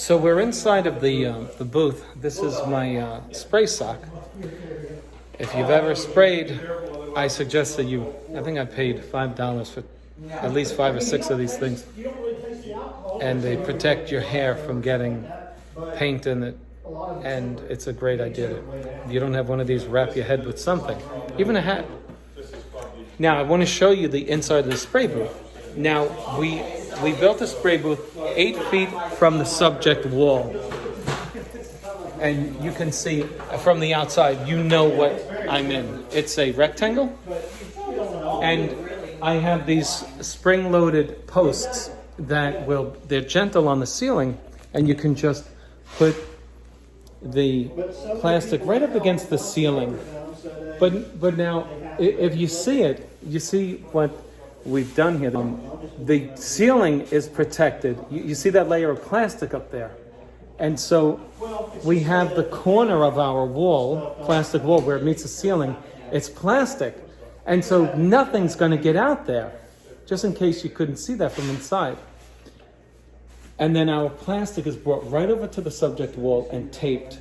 So we're inside of the booth. This is my spray sock. If you've ever sprayed, I suggest that I think I paid $5 for at least 5 or 6 of these things. And they protect your hair from getting paint in it. And it's a great idea. If you don't have one of these, wrap your head with something, even a hat. Now, I want to show you the inside of the spray booth. Now, we built a spray booth 8 feet from the subject wall. And you can see from the outside, you know what I'm in. It's a rectangle. And I have these spring-loaded posts they're gentle on the ceiling, and you can just put the plastic right up against the ceiling. But now, if you see it, you see what we've done here. The ceiling is protected. You see that layer of plastic up there. And so we have the corner of our wall, plastic wall, where it meets the ceiling. It's plastic. And so nothing's going to get out there, just in case you couldn't see that from inside. And then our plastic is brought right over to the subject wall and taped.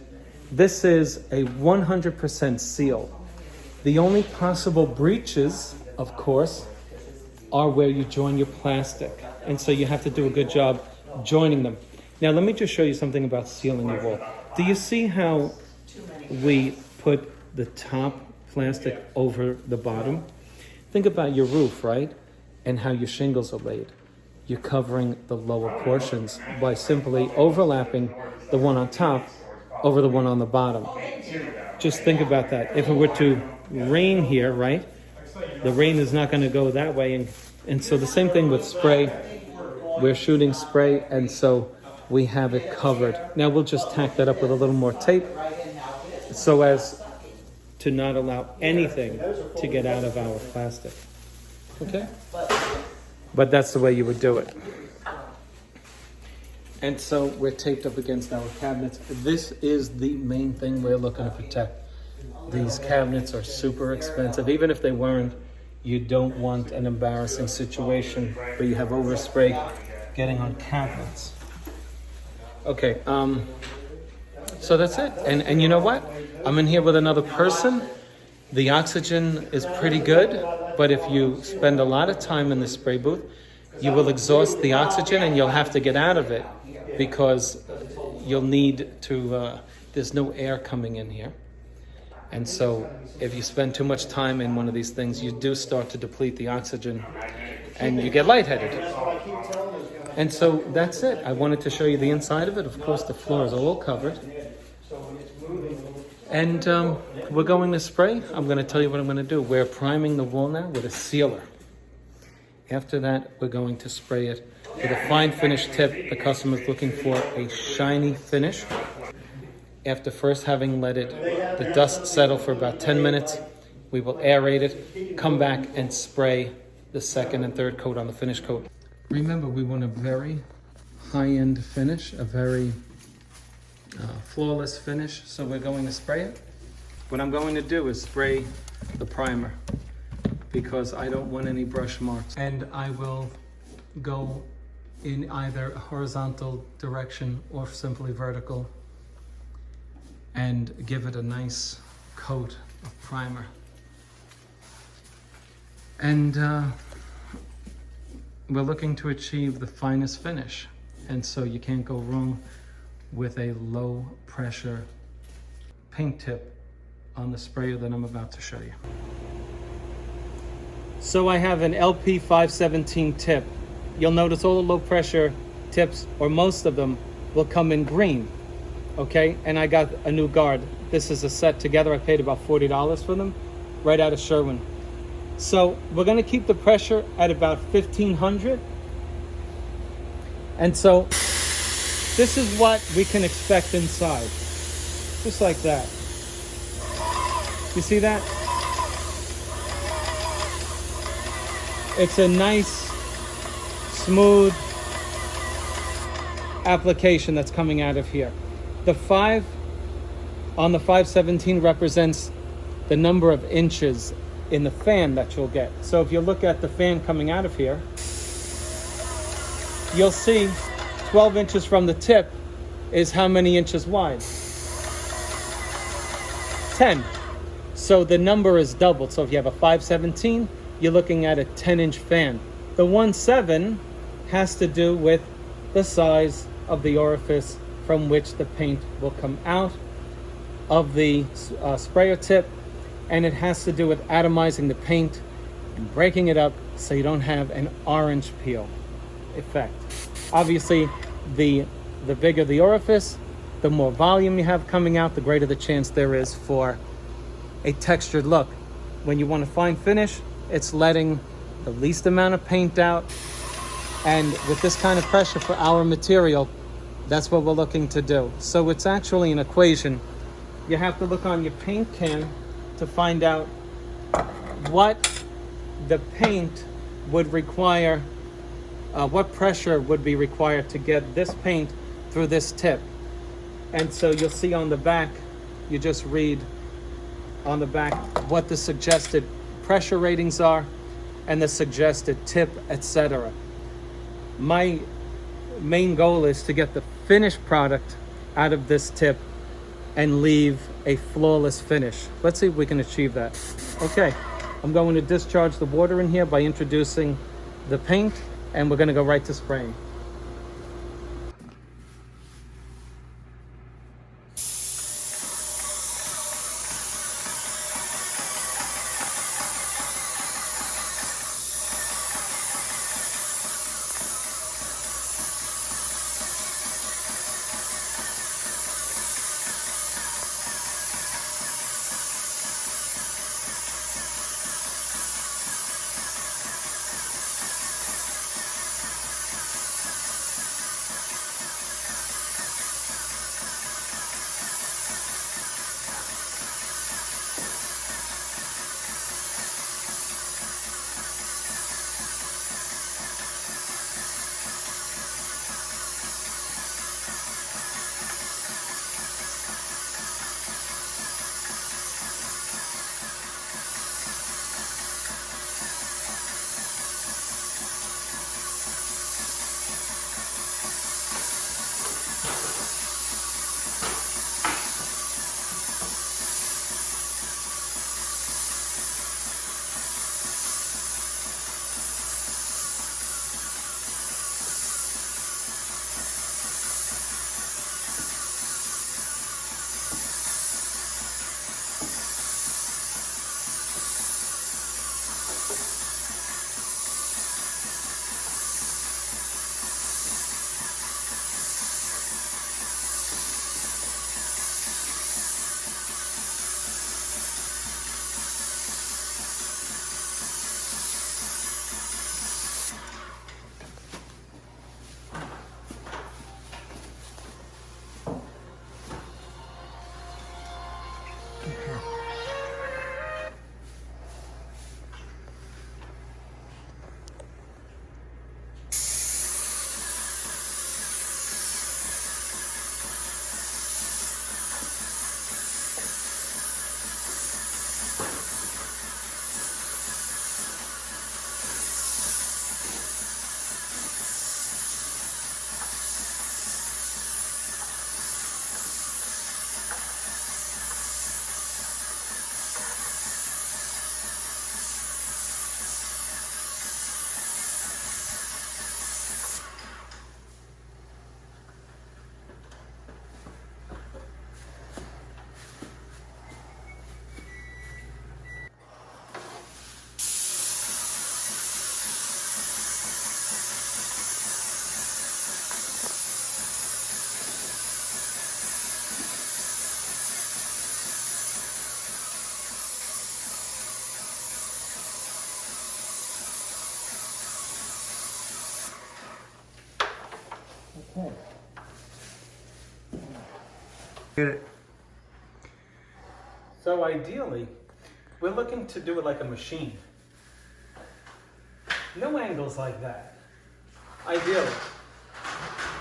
This is a 100% seal. The only possible breaches, of course, are where you join your plastic. And so you have to do a good job joining them. Now, let me just show you something about sealing your wall. Do you see how we put the top plastic over the bottom? Think about your roof, right? And how your shingles are laid. You're covering the lower portions by simply overlapping the one on top over the one on the bottom. Just think about that. If it were to rain here, right? The rain is not going to go that way. And so the same thing with spray. We're shooting spray, and so we have it covered. Now we'll just tack that up with a little more tape so as to not allow anything to get out of our plastic. Okay? But that's the way you would do it. And so we're taped up against our cabinets. This is the main thing we're looking to protect. These cabinets are super expensive. Even if they weren't, you don't want an embarrassing situation where you have overspray getting on cabinets. Okay, so that's it. And you know what? I'm in here with another person. The oxygen is pretty good, but if you spend a lot of time in the spray booth, you will exhaust the oxygen and you'll have to get out of it because you'll need to, there's no air coming in here. And so if you spend too much time in one of these things, you do start to deplete the oxygen and you get lightheaded. And so that's it. I wanted to show you the inside of it. Of course, the floor is all covered. And we're going to spray. I'm going to tell you what I'm going to do. We're priming the wall now with a sealer. After that, we're going to spray it with a fine finish tip. The customer's looking for a shiny finish. After first having let the dust settle for about 10 minutes, we will aerate it, come back and spray the second and third coat on the finish coat. Remember, we want a very high-end finish, a very flawless finish, so we're going to spray it. What I'm going to do is spray the primer because I don't want any brush marks. And I will go in either a horizontal direction or simply vertical and give it a nice coat of primer. And we're looking to achieve the finest finish. And so you can't go wrong with a low pressure paint tip on the sprayer that I'm about to show you. So I have an LP 517 tip. You'll notice all the low pressure tips, or most of them, will come in green. Okay, and I got a new guard. This is a set together. I paid about $40 for them, right out of Sherwin. So we're gonna keep the pressure at about 1500. And so this is what we can expect inside. Just like that. You see that? It's a nice, smooth application that's coming out of here. The 5 on the 517 represents the number of inches in the fan that you'll get. So if you look at the fan coming out of here, you'll see 12 inches from the tip is how many inches wide? 10. So the number is doubled. So if you have a 517, you're looking at a 10-inch fan. The 1.7 has to do with the size of the orifice from which the paint will come out of the sprayer tip, and it has to do with atomizing the paint and breaking it up so you don't have an orange peel effect. Obviously, the bigger the orifice, the more volume you have coming out, the greater the chance there is for a textured look. When you want a fine finish, it's letting the least amount of paint out, and with this kind of pressure for our material, that's what we're looking to do. So it's actually an equation. You have to look on your paint can to find out what the paint would require, what pressure would be required to get this paint through this tip. And so you'll see on the back, you just read on the back what the suggested pressure ratings are and the suggested tip, etc. My main goal is to get the finished product out of this tip and leave a flawless finish. Let's see if we can achieve that. Okay, I'm going to discharge the water in here by introducing the paint, and we're going to go right to spraying. Okay. Get it. So ideally, we're looking to do it like a machine. No angles like that, ideally.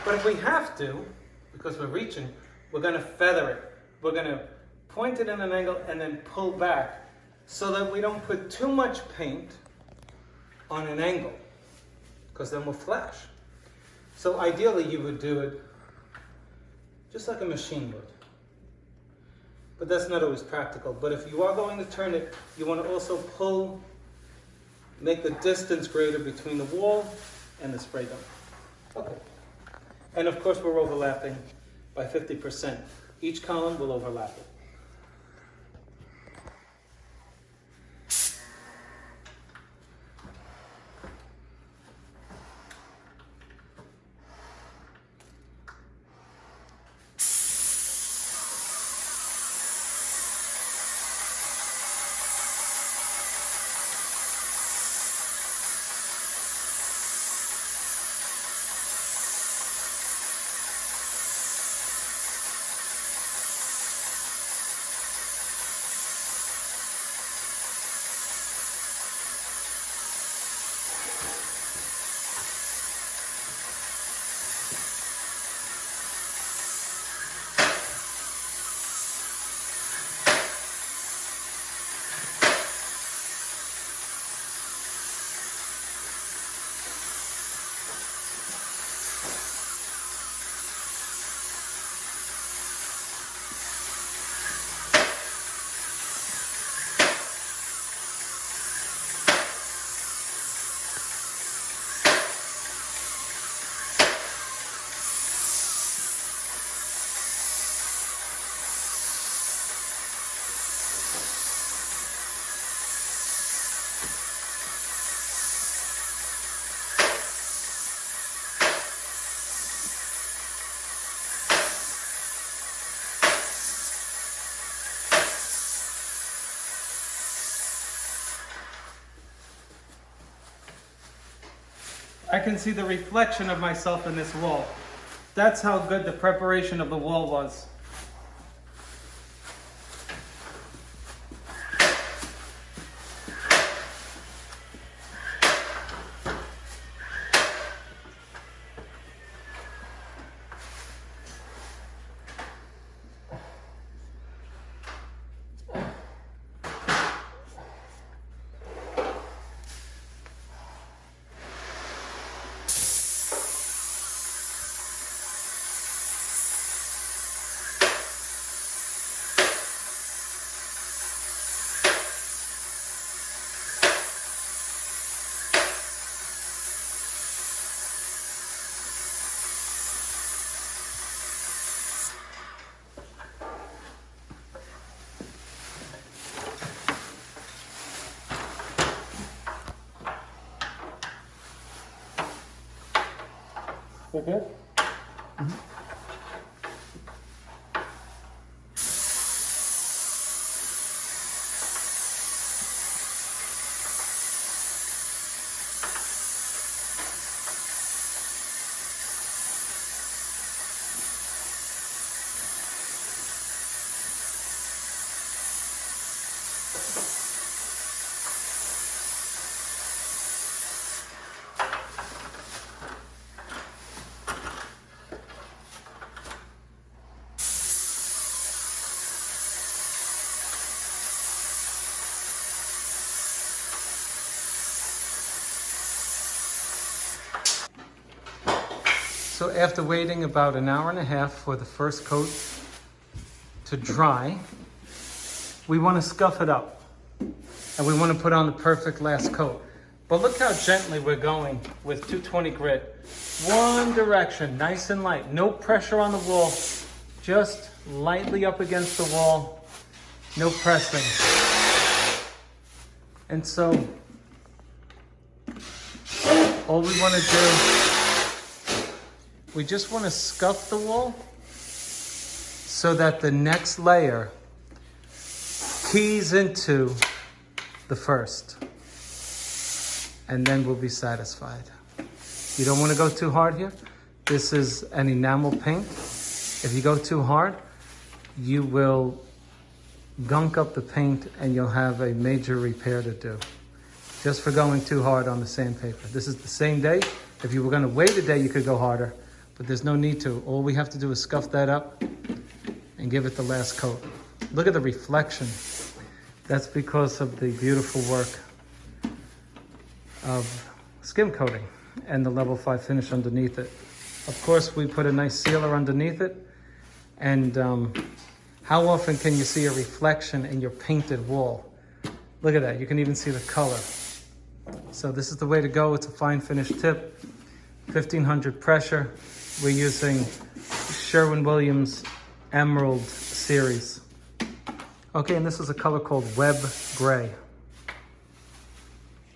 But if we have to, because we're reaching, we're gonna feather it. We're gonna point it in an angle and then pull back so that we don't put too much paint on an angle, because then we'll flash. So ideally you would do it just like a machine would. But that's not always practical. But if you are going to turn it, you want to also pull, make the distance greater between the wall and the spray gun. Okay. And of course we're overlapping by 50%. Each column will overlap it. I can see the reflection of myself in this wall. That's how good the preparation of the wall was. Okay. So after waiting about an hour and a half for the first coat to dry, we want to scuff it up and we want to put on the perfect last coat. But look how gently we're going with 220 grit. One direction, nice and light, no pressure on the wall, just lightly up against the wall, no pressing. And so all we want to do, we just want to scuff the wall so that the next layer keys into the first. And then we'll be satisfied. You don't want to go too hard here. This is an enamel paint. If you go too hard, you will gunk up the paint and you'll have a major repair to do just for going too hard on the sandpaper. This is the same day. If you were going to wait a day, you could go harder. But there's no need to. All we have to do is scuff that up and give it the last coat. Look at the reflection. That's because of the beautiful work of skim coating and the level 5 finish underneath it. Of course, we put a nice sealer underneath it And how often can you see a reflection in your painted wall? Look at that, you can even see the color. So this is the way to go. It's a fine finish tip, 1500 pressure. We're using Sherwin-Williams Emerald series. Okay, and this is a color called Web Gray.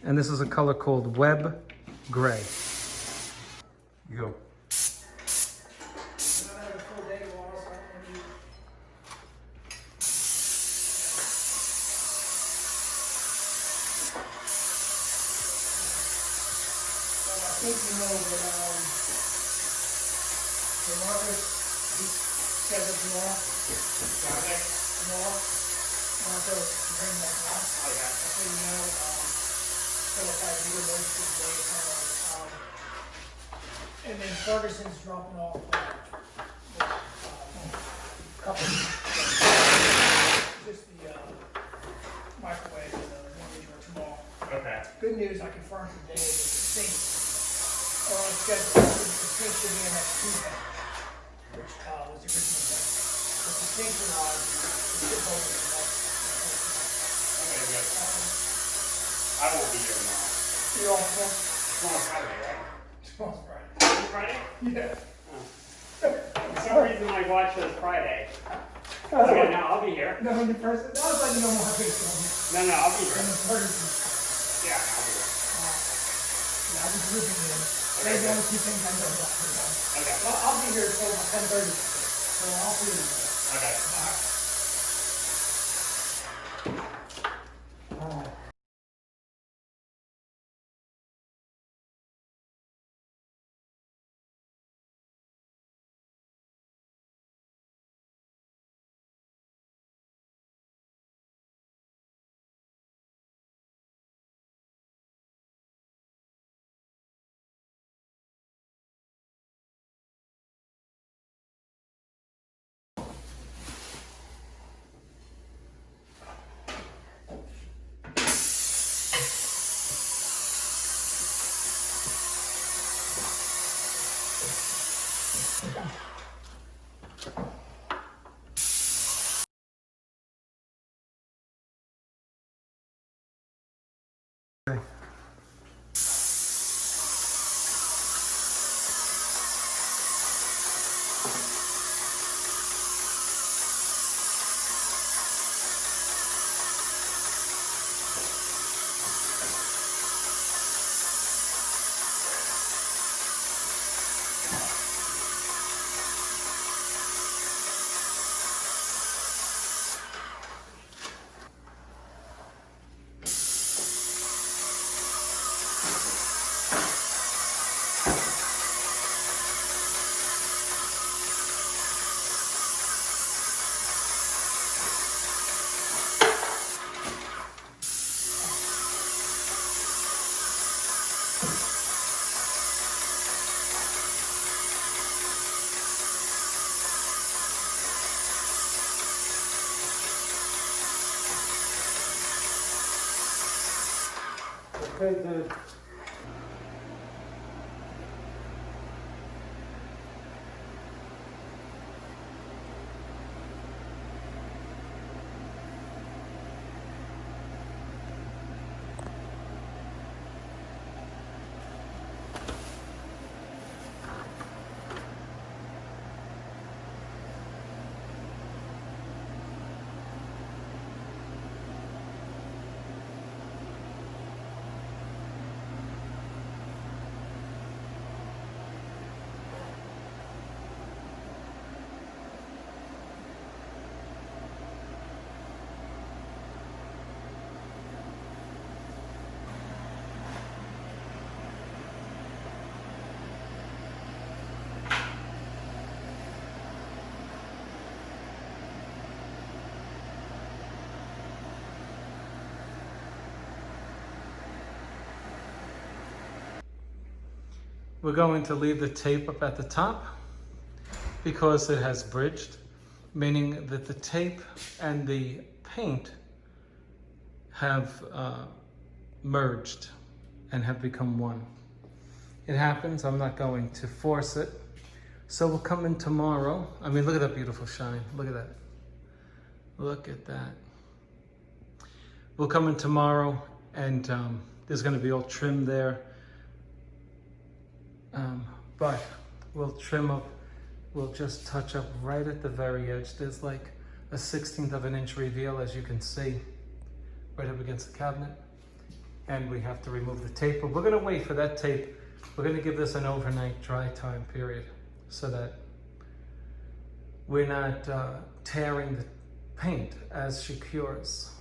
And this is a color called Web Gray. You go. I think you know that the Marcus, he said it tomorrow. Friday? Tomorrow. I want to bring that up. Oh, yeah. I think you know, so if I do those today, and then Ferguson's dropping off couple, just the microwave and the mortgage or tomorrow. Okay. Good news, I confirmed today that the sink are on schedule. The sink should be in next Tuesday, which was the original thing. But the sinks are not, it's just over the next. Okay, good. I won't be here tomorrow. You're all set? Tomorrow's Friday, right? Tomorrow's Friday. Is it Friday? Yeah. For some reason my watch says Friday. Okay, no, I'll be here. No, the person, that was like no more based No, I'll be on here. the Ferguson. Yeah, I'll be here. Yeah, I was looking in. They're the only two things I know about. Okay. Well, I'll be here till 10:30, so I'll see you. Okay. Okay, dude. We're going to leave the tape up at the top because it has bridged, meaning that the tape and the paint have merged and have become one. It happens, I'm not going to force it, So we'll come in tomorrow. I mean, look at that beautiful shine. Look at that. Look at that. We'll come in tomorrow, and there's going to be all trim there. But we'll trim up, we'll just touch up right at the very edge. There's like a 1/16 of an inch reveal, as you can see, right up against the cabinet. And we have to remove the tape, but we're going to wait for that tape. We're going to give this an overnight dry time period so that we're not tearing the paint as she cures.